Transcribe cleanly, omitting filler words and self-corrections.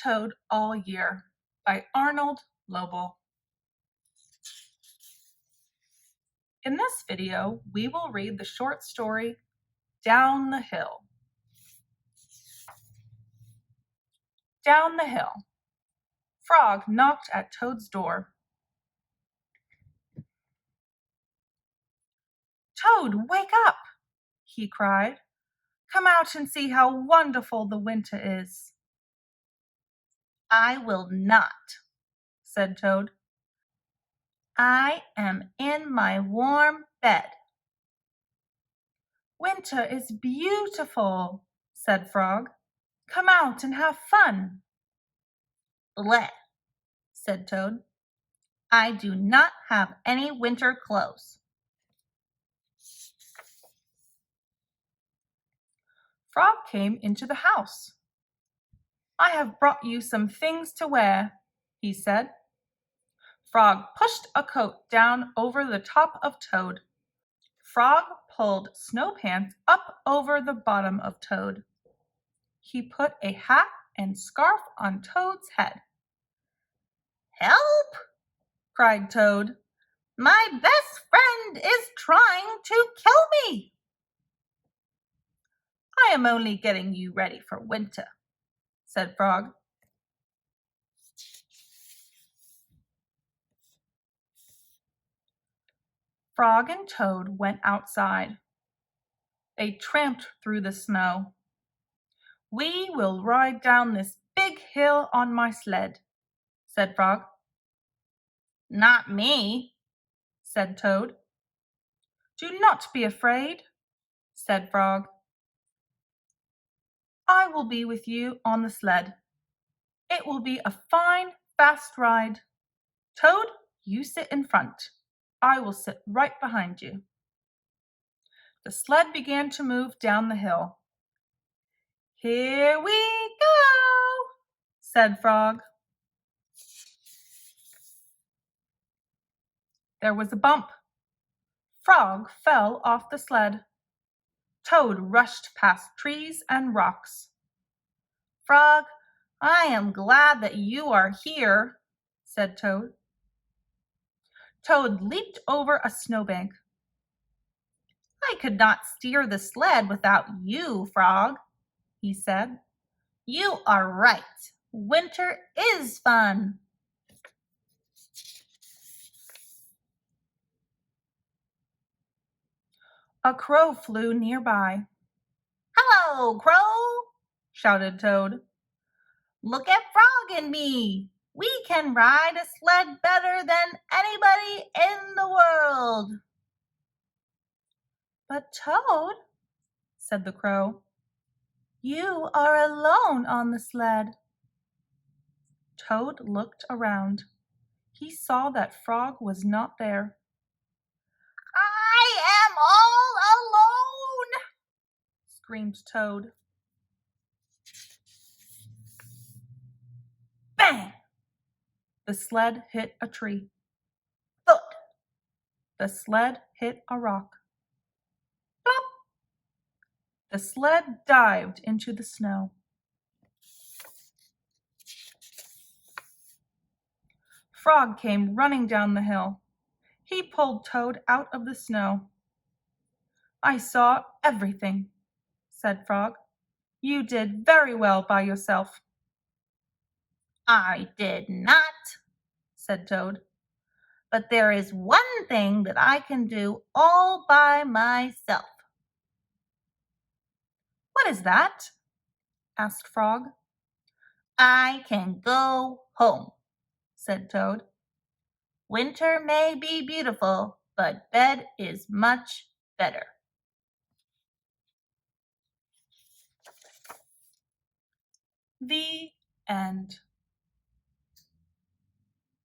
Toad All Year by Arnold Lobel. In this video, we will read the short story, Down the Hill. Down the hill. Frog knocked at Toad's door. "Toad, wake up!" he cried. "Come out and see how wonderful the winter is." "I will not," said Toad. "I am in my warm bed." "Winter is beautiful," said Frog. "Come out and have fun." "Bleh," said Toad. "I do not have any winter clothes." Frog came into the house. "I have brought you some things to wear," he said. Frog pushed a coat down over the top of Toad. Frog pulled snow pants up over the bottom of Toad. He put a hat and scarf on Toad's head. "Help!" cried Toad. "My best friend is trying to kill me." "I am only getting you ready for winter," said Frog. Frog and Toad went outside. They tramped through the snow. "We will ride down this big hill on my sled," said Frog. "Not me," said Toad. "Do not be afraid," said Frog. "I will be with you on the sled. It will be a fine, fast ride. Toad, you sit in front. I will sit right behind you." The sled began to move down the hill. "Here we go," said Frog. There was a bump. Frog fell off the sled. Toad rushed past trees and rocks. "Frog, I am glad that you are here," said Toad. Toad leaped over a snowbank. "I could not steer the sled without you, Frog," he said. "You are right. Winter is fun." A crow flew nearby. "Hello, Crow!" shouted Toad. "Look at Frog and me. We can ride a sled better than anybody in the world." "But Toad," said the crow, "you are alone on the sled." Toad looked around. He saw that Frog was not there. "I am all alone!" screamed Toad. Bang! The sled hit a tree. Thud! The sled hit a rock. Plop! The sled dived into the snow. Frog came running down the hill. He pulled Toad out of the snow. "I saw everything," said Frog. "You did very well by yourself." "I did not," said Toad. "But there is one thing that I can do all by myself." "What is that?" asked Frog. "I can go home," said Toad. "Winter may be beautiful, but bed is much better." The end.